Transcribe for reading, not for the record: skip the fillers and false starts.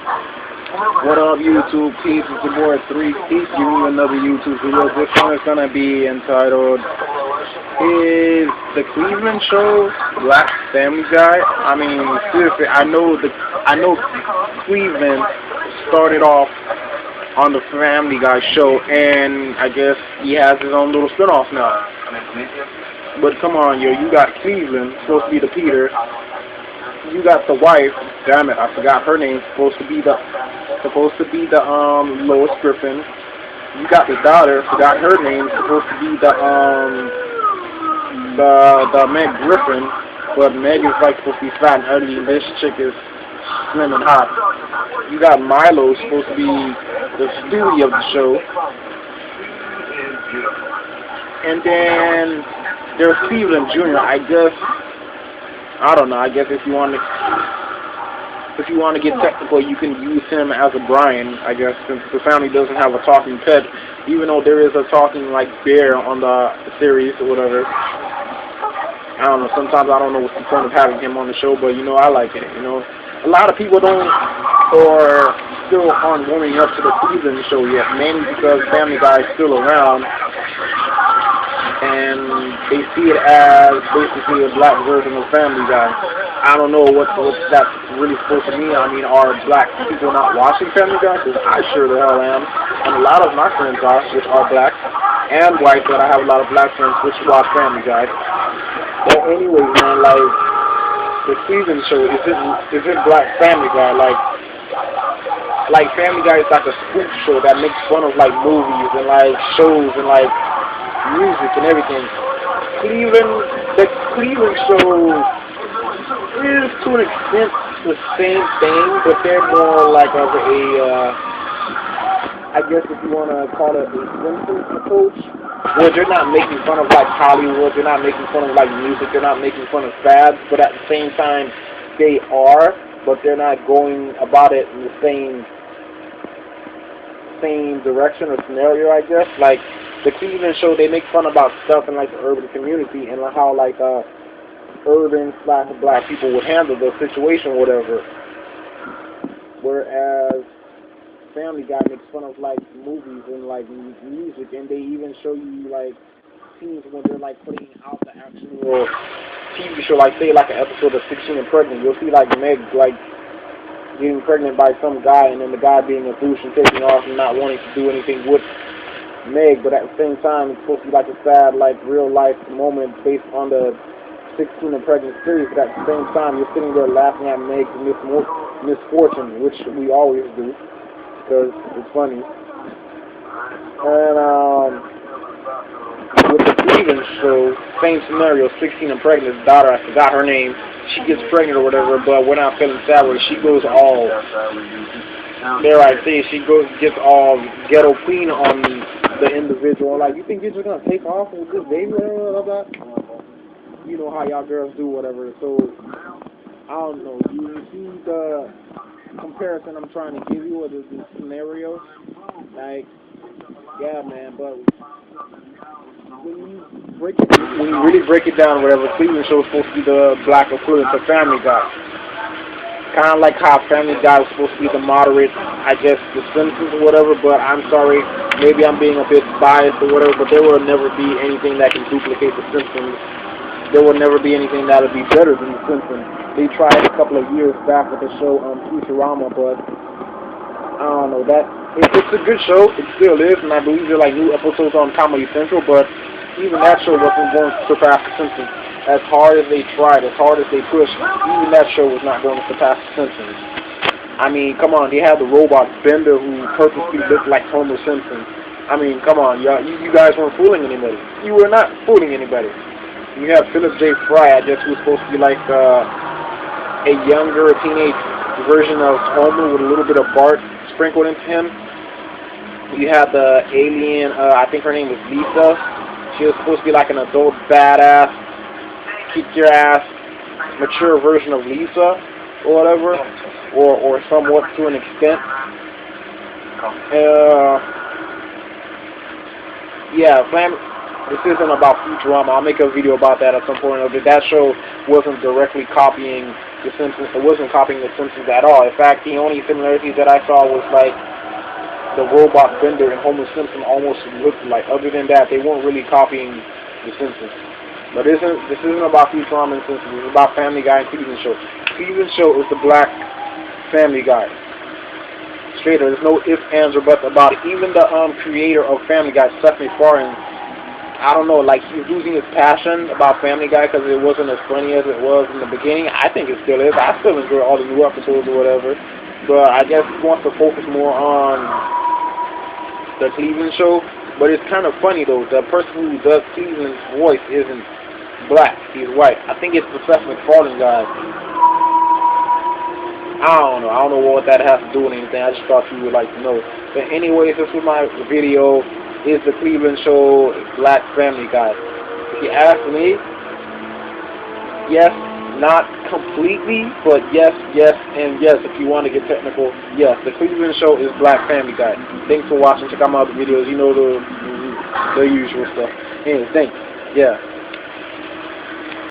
What up, YouTube peeps? It's your boy 3 Peeps giving you another YouTube video. This one is gonna be entitled "Is the Cleveland Show Black Family Guy?" I mean, seriously, I know Cleveland started off on the Family Guy show, and I guess he has his own little spinoff now. But come on, yo, you got Cleveland, supposed to be the Peter. You got the wife, damn it, I forgot her name, supposed to be the Lois Griffin. You got the daughter, forgot her name, supposed to be the Meg Griffin, but Meg is like supposed to be fat and ugly, and this chick is slim and hot. You got Milo, supposed to be the Stewie of the show. And then there's Cleveland Jr. I don't know. I guess if you want to get technical, you can use him as a Brian. I guess since the family doesn't have a talking pet, even though there is a talking like bear on the series or whatever. I don't know. Sometimes I don't know what's the point of having him on the show, but I like it. A lot of people don't or still aren't warming up to the Cleveland show yet, mainly because Family Guy is still around. And they see it as basically a black version of Family Guy. I don't know what that's really supposed to mean. I mean, are black people not watching Family Guy? Because I sure the hell am. And a lot of my friends are, which are black and white, but I have a lot of black friends which watch Family Guy. But anyway, man, like, the Cleveland show, is it black Family Guy? Like Family Guy is like a spoof show that makes fun of like movies and like shows and like music and everything. The Cleveland show is to an extent the same thing, but they're more like of I guess if you want to call it a Simpsons approach, where they're not making fun of like Hollywood, they're not making fun of like music, they're not making fun of fads, but at the same time they are, but they're not going about it in the same direction or scenario, I guess. Like the Cleveland show, they make fun about stuff in like the urban community and how like urban/black people would handle the situation or whatever. Whereas Family Guy makes fun of like movies and like music, and they even show you like scenes when they're like putting out the actual TV show, like say like an episode of 16 and Pregnant. You'll see like Meg like getting pregnant by some guy, and then the guy being a douche and taking off and not wanting to do anything with Meg, but at the same time it's supposed to be like a sad like real life moment based on the 16 and Pregnant series, but at the same time you're sitting there laughing at Meg's misfortune, which we always do because it's funny. And with the Cleveland show, same scenario, 16 and Pregnant, his daughter, I forgot her name, she gets pregnant or whatever, but we're not feeling sad with her. She goes all, dare I say, gets all ghetto queen on the individual. Like, you think you're just going to take off with this baby or blah, blah, blah? You know how y'all girls do, whatever. So, I don't know. You see the comparison I'm trying to give you, or the scenarios? Like, yeah, man, but when you really break it down, whatever, Cleveland show is supposed to be the black equivalent to Family Guy. Kind of like how Family Guy was supposed to be the moderate, I guess, the Simpsons or whatever, but I'm sorry, maybe I'm being a bit biased or whatever, but there will never be anything that can duplicate the Simpsons. There will never be anything that will be better than the Simpsons. They tried a couple of years back with the show Futurama, but I don't know, it's a good show, it still is, and I believe there are like new episodes on Comedy Central, but even that show wasn't going to surpass The Simpsons. As hard as they tried, as hard as they pushed, even that show was not going to surpass The Simpsons. I mean, come on, they had the robot Bender who purposely looked like Homer Simpson. I mean, come on, you guys weren't fooling anybody. You were not fooling anybody. You have Philip J. Fry, I guess, who was supposed to be like a younger teenage version of Homer with a little bit of Bart sprinkled into him. You had the alien, I think her name was Lisa. She was supposed to be like an adult, badass, kick your ass, mature version of Lisa, or whatever, or somewhat to an extent. Yeah, this isn't about Futurama. I'll make a video about that at some point. That show wasn't directly copying The Simpsons. It wasn't copying The Simpsons at all. In fact, the only similarities that I saw was like the robot Bender and Homer Simpson almost looked like. Other than that, they weren't really copying The Simpsons. But this isn't about Futurama and Simpsons. It's about Family Guy and Cleveland Show. Cleveland Show is the black Family Guy. Straight up, there's no ifs, ands, or buts about it. Even the creator of Family Guy, Seth MacFarlane, I don't know, like he's losing his passion about Family Guy because it wasn't as funny as it was in the beginning. I think it still is. I still enjoy all the new episodes or whatever. But I guess he wants to focus more on the Cleveland Show. But it's kind of funny though. The person who does Cleveland's voice isn't black. He's white. I think it's the Seth MacFarlane guy. I don't know what that has to do with anything. I just thought you would like to know. But anyways, this was my video. Is the Cleveland Show black Family Guy? If you ask me, yes, not completely, but yes, and yes. If you want to get technical, yes, the Cleveland Show is black Family Guy. Thanks for watching. Check out my other videos. You know the usual stuff. Anyway, thanks. Yeah.